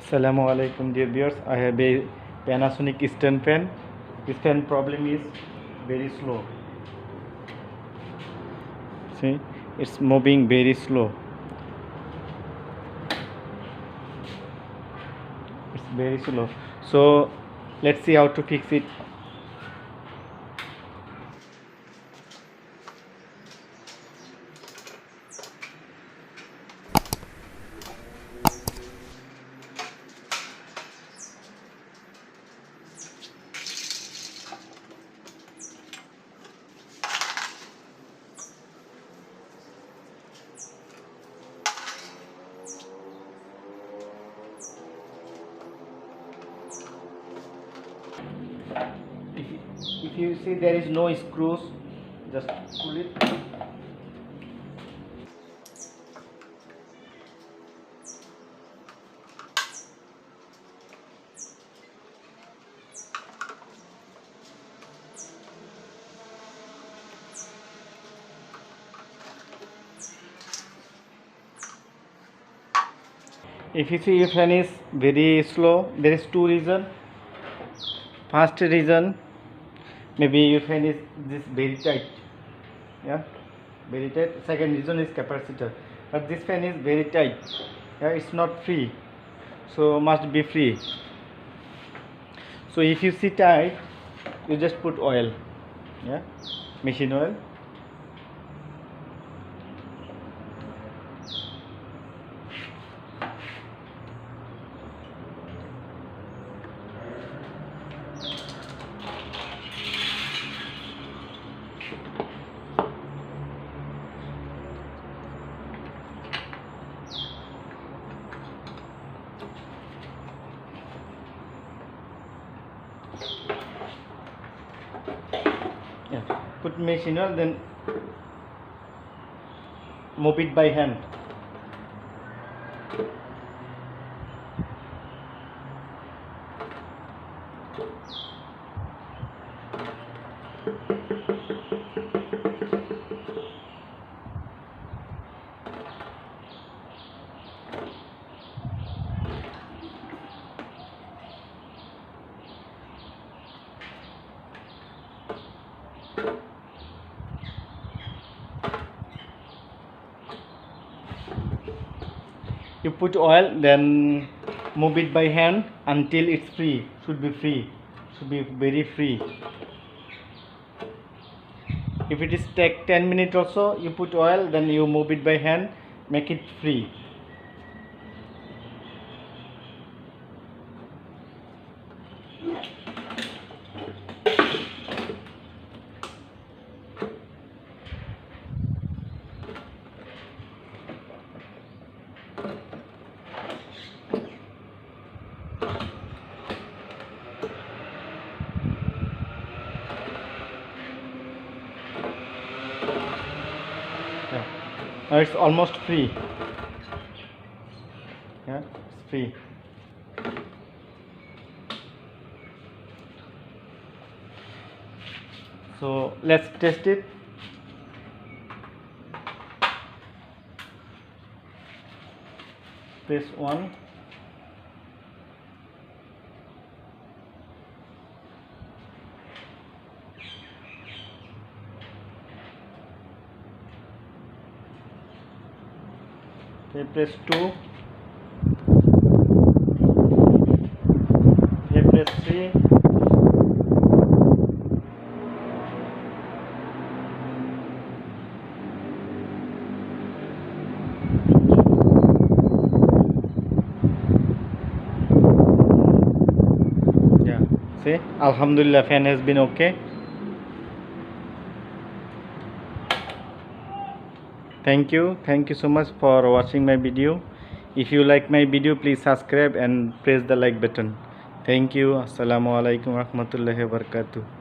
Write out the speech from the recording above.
Assalamu alaikum dear viewers. I have a Panasonic stand fan. This fan problem is very slow. See, it's moving very slow. It's very slow. So let's see how to fix it. If you see there is no screws, just pull it. If you see your fan is very slow, there is two reasons. First reason, maybe your fan is this very tight, yeah, very tight. Second reason is capacitor, but this fan is very tight, yeah, it's not free, so must be free. So if you see tight, you just put oil, yeah, machine oil. Yeah, put machine oil, then move it by hand. You put oil, then move it by hand until it's free. Should be free, should be very free. If it is take 10 minutes also, you put oil, then you move it by hand, make it free. Yeah. Now it's almost free. Yeah, it's free. So let's test it. Press 1. Okay, press 2. Okay, press 3. Yeah, see, Alhamdulillah, fan has been okay. Thank you so much for watching my video. If you like my video, please subscribe and press the like button. Thank you. Assalamu alaikum warahmatullahi wabarakatuh.